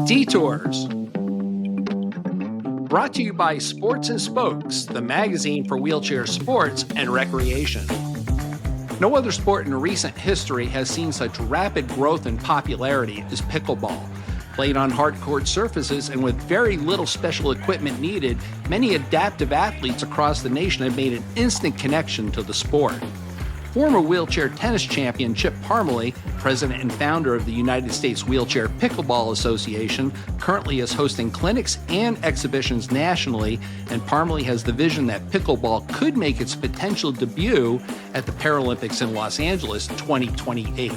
Detours. Brought to you by Sports and Spokes, the magazine for wheelchair sports and recreation. No other sport in recent history has seen such rapid growth and popularity as pickleball. Played on hard court surfaces and with very little special equipment needed, many adaptive athletes across the nation have made an instant connection to the sport. Former wheelchair tennis champion Chip Parmelly, president and founder of the United States Wheelchair Pickleball Association, currently is hosting clinics and exhibitions nationally, and Parmelly has the vision that pickleball could make its potential debut at the Paralympics in Los Angeles 2028.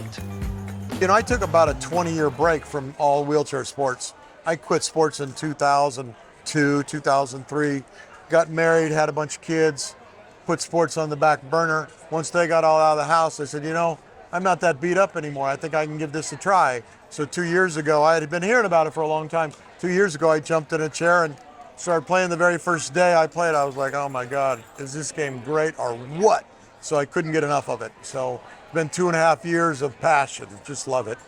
You know, I took about a 20-year break from all wheelchair sports. I quit sports in 2002, 2003, got married, had a bunch of kids, put sports on the back burner. Once they got all out of the house, I said, you know, I'm not that beat up anymore. I think I can give this a try. So 2 years ago, I had been hearing about it for a long time. 2 years ago, I jumped in a chair and started playing. The very first day I played, I was like, oh my God, is this game great or what? So I couldn't get enough of it. So it's been 2.5 years of passion. Just love it.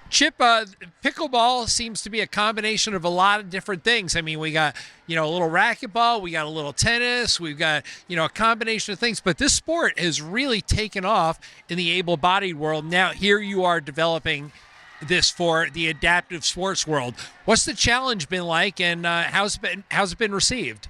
Chip, pickleball seems to be a combination of a lot of different things. I mean, we got, a little racquetball, we got a little tennis, we've got, a combination of things. But this sport has really taken off in the able-bodied world. Now here you are developing this for the adaptive sports world. What's the challenge been like, and how's it been received?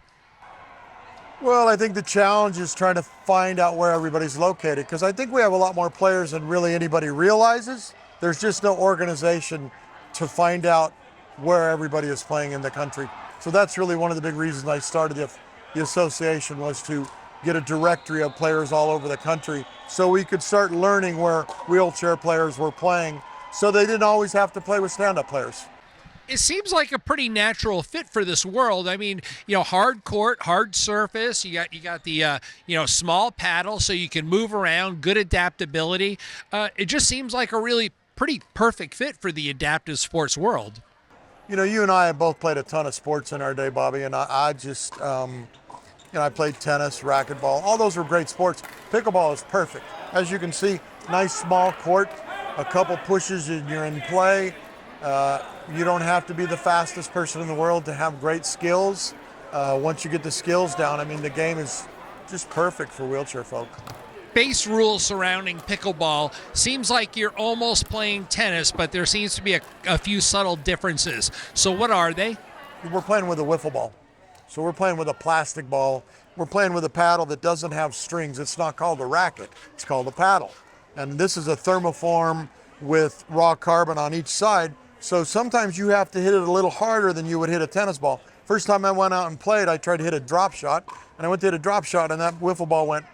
Well, I think the challenge is trying to find out where everybody's located, because I think we have a lot more players than really anybody realizes. There's just no organization to find out where everybody is playing in the country. So that's really one of the big reasons I started the association, was to get a directory of players all over the country so we could start learning where wheelchair players were playing, so they didn't always have to play with stand-up players. It seems like a pretty natural fit for this world. I mean, hard court, hard surface. You got the small paddle, so you can move around. Good adaptability. It just seems like a really pretty perfect fit for the adaptive sports world. You and I have both played a ton of sports in our day, Bobby, and I just, I played tennis, racquetball. All those were great sports. Pickleball is perfect. As you can see, nice small court, a couple pushes and you're in play. You don't have to be the fastest person in the world to have great skills. Once you get the skills down, I mean, the game is just perfect for wheelchair folk. Base rules surrounding pickleball seems like you're almost playing tennis, but there seems to be a few subtle differences. So what are they? We're playing with a wiffle ball. So we're playing with a plastic ball. We're playing with a paddle that doesn't have strings. It's not called a racket. It's called a paddle. And this is a thermoform with raw carbon on each side. So sometimes you have to hit it a little harder than you would hit a tennis ball. First time I went out and played, I tried to hit a drop shot, and I went to hit a drop shot, and that wiffle ball went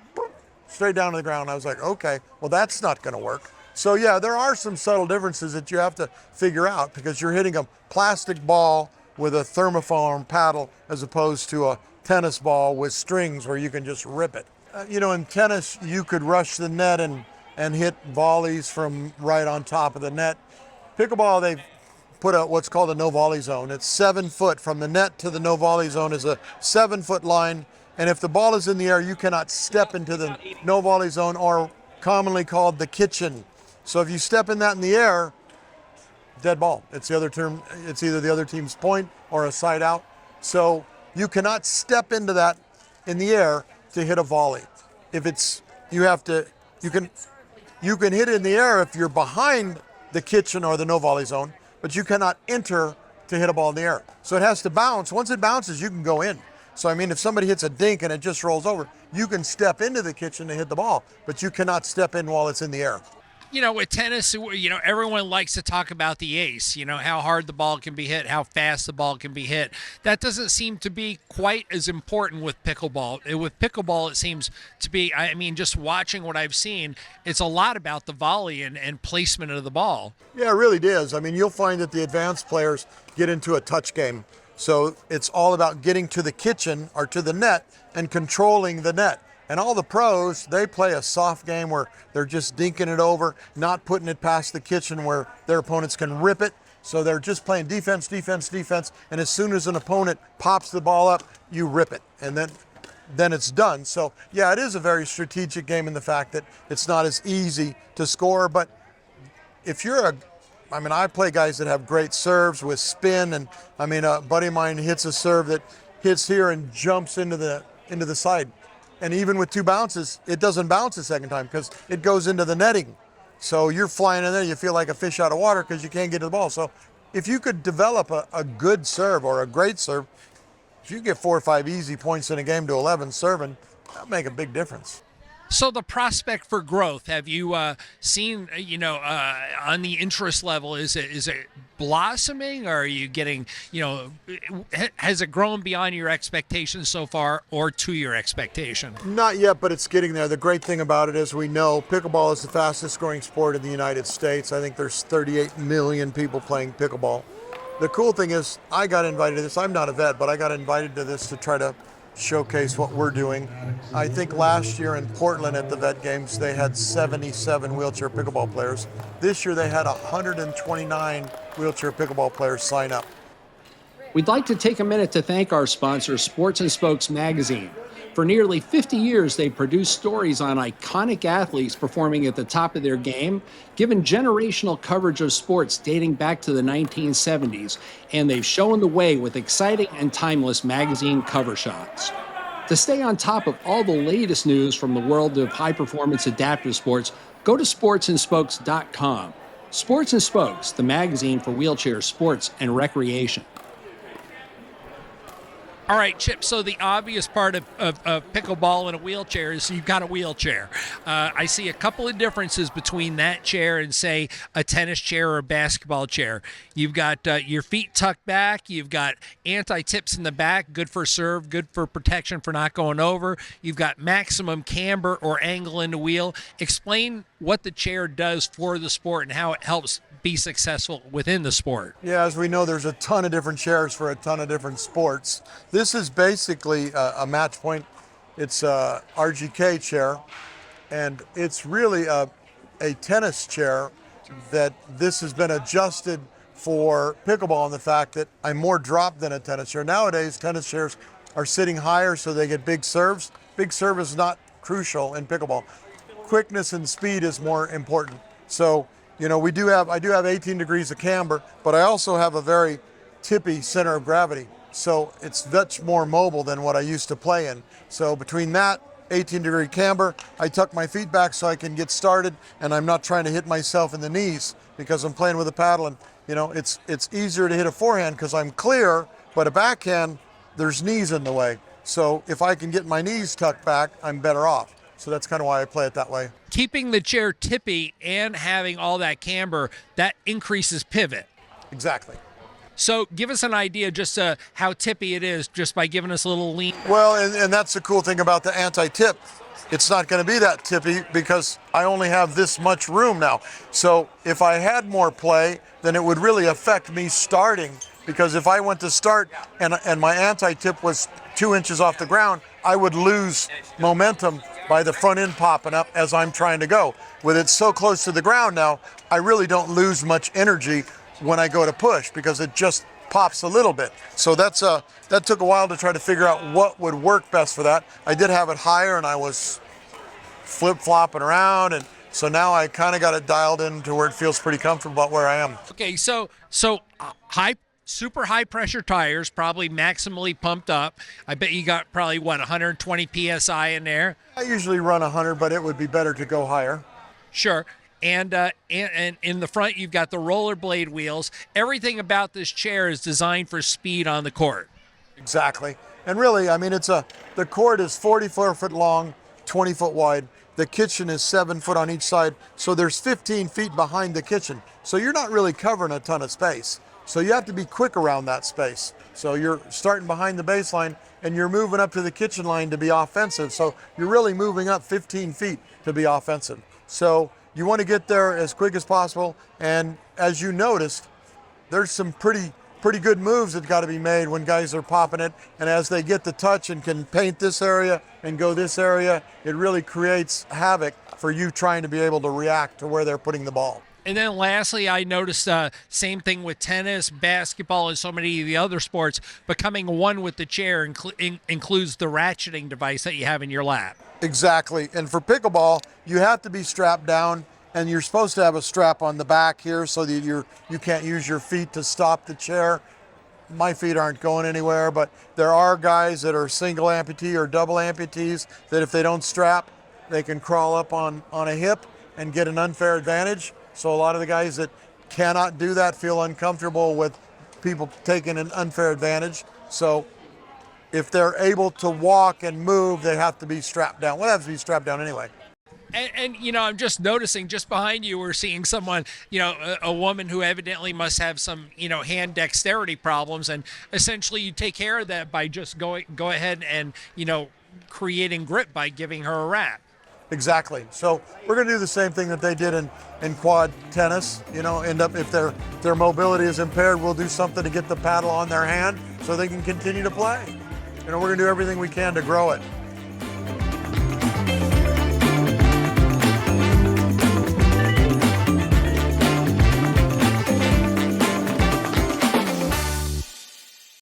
straight down to the ground. I was like, okay, well, that's not going to work. So yeah, there are some subtle differences that you have to figure out, because you're hitting a plastic ball with a thermoform paddle as opposed to a tennis ball with strings where you can just rip it. In tennis, you could rush the net and hit volleys from right on top of the net. Pickleball, they've put out what's called a no volley zone. It's 7 foot from the net to the no volley zone is a 7-foot line. And if the ball is in the air, you cannot step into the no volley zone, or commonly called the kitchen. So if you step in that in the air, dead ball. It's either the other team's point or a side out. So you cannot step into that in the air to hit a volley. You can hit it in the air if you're behind the kitchen or the no volley zone, but you cannot enter to hit a ball in the air. So it has to bounce. Once it bounces, you can go in. So I mean, if somebody hits a dink and it just rolls over, you can step into the kitchen to hit the ball, but you cannot step in while it's in the air. With tennis, everyone likes to talk about the ace, how hard the ball can be hit, how fast the ball can be hit. That doesn't seem to be quite as important with pickleball. With pickleball, it seems to be, just watching what I've seen, it's a lot about the volley and placement of the ball. Yeah, it really is. I mean, you'll find that the advanced players get into a touch game. So it's all about getting to the kitchen or to the net and controlling the net. And all the pros, they play a soft game where they're just dinking it over, not putting it past the kitchen where their opponents can rip it. So they're just playing defense, defense, defense. And as soon as an opponent pops the ball up, you rip it. And then it's done. So yeah, it is a very strategic game in the fact that it's not as easy to score. But if you're I mean, I play guys that have great serves with spin, and I mean, a buddy of mine hits a serve that hits here and jumps into the side. And even with 2 bounces, it doesn't bounce the second time because it goes into the netting. So you're flying in there, you feel like a fish out of water because you can't get to the ball. So if you could develop a good serve or a great serve, if you get 4 or 5 easy points in a game to 11 serving, that'd make a big difference. So the prospect for growth, have you seen, on the interest level, is it blossoming, or are you getting, has it grown beyond your expectations so far or to your expectation? Not yet, but it's getting there. The great thing about it is we know pickleball is the fastest growing sport in the United States. I think there's 38 million people playing pickleball. The cool thing is I got invited to this. I'm not a vet, but I got invited to this to try to showcase what we're doing. I think last year in Portland at the Vet Games, they had 77 wheelchair pickleball players. This year they had 129 wheelchair pickleball players sign up. We'd like to take a minute to thank our sponsor, Sports and Spokes magazine. For nearly 50 years, they've produced stories on iconic athletes performing at the top of their game, given generational coverage of sports dating back to the 1970s, and they've shown the way with exciting and timeless magazine cover shots. To stay on top of all the latest news from the world of high-performance adaptive sports, go to sportsandspokes.com. Sports and Spokes, the magazine for wheelchair sports and recreation. All right, Chip, so the obvious part of pickleball in a wheelchair is you've got a wheelchair. I see a couple of differences between that chair and, say, a tennis chair or a basketball chair. You've got your feet tucked back. You've got anti-tips in the back, good for serve, good for protection for not going over. You've got maximum camber or angle in the wheel. Explain what the chair does for the sport and how it helps be successful within the sport. Yeah, as we know, there's a ton of different chairs for a ton of different sports. This is basically a match point. It's a RGK chair, and it's really a tennis chair that this has been adjusted for pickleball, and the fact that I'm more dropped than a tennis chair. Nowadays, tennis chairs are sitting higher so they get big serves. Big serve is not crucial in pickleball. Quickness and speed is more important. So, you know, I do have 18 degrees of camber, but I also have a very tippy center of gravity. So it's much more mobile than what I used to play in. So between that 18-degree camber, I tuck my feet back so I can get started, and I'm not trying to hit myself in the knees because I'm playing with a paddle. And you know, it's easier to hit a forehand because I'm clear, but a backhand, there's knees in the way. So if I can get my knees tucked back, I'm better off. So that's kind of why I play it that way. Keeping the chair tippy and having all that camber, that increases pivot. Exactly. So give us an idea just how tippy it is just by giving us a little lean. Well, and that's the cool thing about the anti-tip. It's not going to be that tippy because I only have this much room now. So if I had more play, then it would really affect me starting, because if I went to start and my anti-tip was 2 inches off the ground, I would lose momentum by the front end popping up as I'm trying to go. With it so close to the ground now, I really don't lose much energy when I go to push because it just pops a little bit. So that took a while to try to figure out what would work best for that. I did have it higher and I was flip-flopping around, and so now I kind of got it dialed in to where it feels pretty comfortable about where I am. Okay, so super high pressure tires, probably maximally pumped up. I bet you got probably 120 PSI in there. I usually run 100, but it would be better to go higher. Sure. And in the front, you've got the rollerblade wheels. Everything about this chair is designed for speed on the court. Exactly. And really, I mean, the court is 44 foot long, 20 foot wide. The kitchen is 7 foot on each side. So there's 15 feet behind the kitchen. So you're not really covering a ton of space. So you have to be quick around that space. So you're starting behind the baseline and you're moving up to the kitchen line to be offensive. So you're really moving up 15 feet to be offensive. So you want to get there as quick as possible. And as you noticed, there's some pretty good moves that got to be made when guys are popping it. And as they get the touch and can paint this area and go this area, it really creates havoc for you trying to be able to react to where they're putting the ball. And then lastly, I noticed same thing with tennis, basketball, and so many of the other sports, becoming one with the chair includes the ratcheting device that you have in your lap. Exactly. And for pickleball, you have to be strapped down and you're supposed to have a strap on the back here so that you can't use your feet to stop the chair. My feet aren't going anywhere, but there are guys that are single amputee or double amputees that if they don't strap, they can crawl up on a hip and get an unfair advantage. So a lot of the guys that cannot do that feel uncomfortable with people taking an unfair advantage. So if they're able to walk and move, they have to be strapped down. Well, they have to be strapped down anyway. And I'm just noticing just behind you, we're seeing someone, a woman who evidently must have some, hand dexterity problems. And essentially you take care of that by just go ahead and, creating grip by giving her a wrap. Exactly. So we're going to do the same thing that they did in quad tennis. End up if their mobility is impaired, we'll do something to get the paddle on their hand so they can continue to play. We're going to do everything we can to grow it.